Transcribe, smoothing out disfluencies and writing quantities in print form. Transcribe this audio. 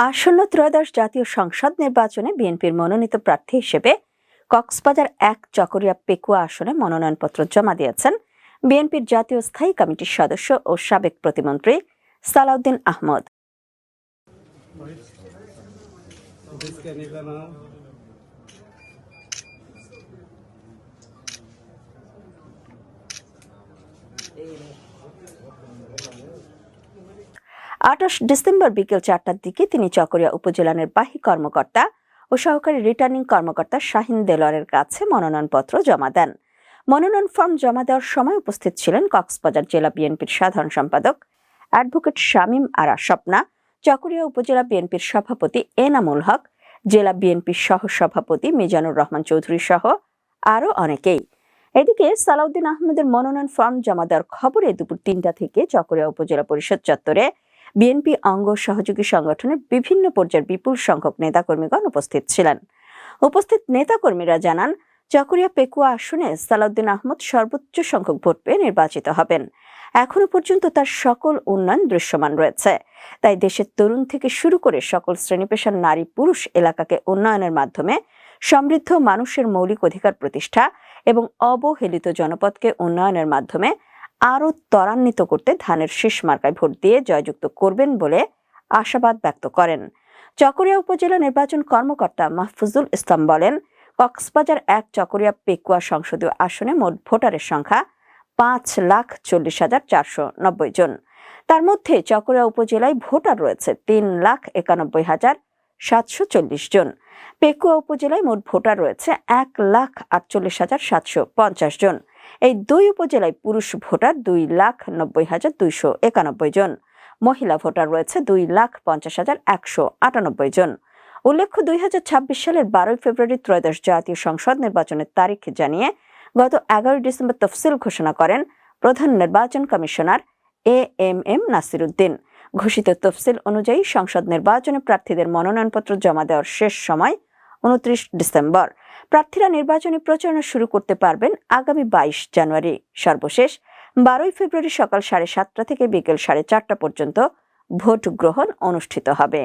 আসন্ন ত্রয়োদশ জাতীয় সংসদ নির্বাচনে বিএনপির মনোনীত প্রার্থী হিসেবে কক্সবাজার ১ চকরিয়া পেকুয়া আসনে মনোনয়নপত্র জমা দিয়েছেন বিএনপির জাতীয় স্থায়ী কমিটির সদস্য ও সাবেক প্রতিমন্ত্রী সালাউদ্দিন আহমদ। আঠাশ ডিসেম্বর বিকেল ৪টার দিকে তিনি চকরিয়া উপজেলা নির্বাহী কর্মকর্তা ও সহকারী রিটার্নিং কর্মকর্তা শাহিন দেলোয়ারের কাছে মনোনয়নপত্র জমা দেন। মনোনয়ন ফর্ম জমা দেওয়ার সময় উপস্থিত ছিলেন কক্সবাজার জেলা বিএনপির সাধারণ সম্পাদক অ্যাডভোকেট শামীম আরা স্বপ্না, চকরিয়া উপজেলা বিএনপির সভাপতি এনামুল হক, জেলা বিএনপির সহ সভাপতি মিজানুর রহমান চৌধুরী সহ আরও অনেকেই। এদিকে সালাউদ্দিন আহমেদের মনোনয়ন ফর্ম জমা দেওয়ার খবরে দুপুর ৩টা থেকে চকরিয়া উপজেলা পরিষদ চত্বরে বিএনপি অঙ্গ সহযোগী সংগঠনের বিভিন্ন পর্যায়ের বিপুল সংখ্যক নেতাকর্মীগণ উপস্থিত ছিলেন। উপস্থিত নেতাকর্মীরা জানান, চকরিয়া পেকুয়া আসনে সালাউদ্দিন আহমদ সর্বোচ্চ সংখ্যক ভোট পেয়ে নির্বাচিত হবেন। এখনো পর্যন্ত তার সকল উন্নয়ন দৃশ্যমান রয়েছে। তাই দেশের তরুণ থেকে শুরু করে সকল শ্রেণী পেশার নারী পুরুষ এলাকাকে উন্নয়নের মাধ্যমে সমৃদ্ধ মানুষের মৌলিক অধিকার প্রতিষ্ঠা এবং অবহেলিত জনপদকে উন্নয়নের মাধ্যমে আরও ত্বরান্বিত করতে ধানের শীষ মার্কায় ভোট দিয়ে জয়যুক্ত করবেন বলে আশাবাদ ব্যক্ত করেন। চকরিয়া উপজেলা নির্বাচন কর্মকর্তা মাহফুজুল ইসলাম বলেন, কক্সবাজার ১ চকরিয়া পেকুয়া সংসদীয় আসনে মোট ভোটারের সংখ্যা ৫,৪০,৪৯০ জন। তার মধ্যে চকরিয়া উপজেলায় ভোটার রয়েছে ৩,৯১,৭৪০ জন। পেকুয়া উপজেলায় মোট ভোটার রয়েছে ১,৪৮,৭৫০ জন। এই দুই উপজেলায় পুরুষ ভোটার ২,৯০,২৯১ জন, মহিলা ভোটার রয়েছে ২,৫০,১৯৮ জন। উল্লেখ্য, ২০২৬ সালের ১২ ফেব্রুয়ারি ত্রয়োদশ জাতীয় সংসদ নির্বাচনের তারিখ জানিয়ে গত ১১ ডিসেম্বর তফসিল ঘোষণা করেন প্রধান নির্বাচন কমিশনার এএমএম নাসির উদ্দিন। ঘোষিত তফসিল অনুযায়ী সংসদ নির্বাচনে প্রার্থীদের মনোনয়নপত্র জমা দেওয়ার শেষ সময় ২৯ ডিসেম্বর। প্রার্থীরা নির্বাচনী প্রচারণা শুরু করতে পারবেন আগামী ২২ জানুয়ারি। সর্বশেষ ১২ ফেব্রুয়ারি সকাল ৭:৩০ থেকে বিকেল ৪:৩০ পর্যন্ত ভোট গ্রহণ অনুষ্ঠিত হবে।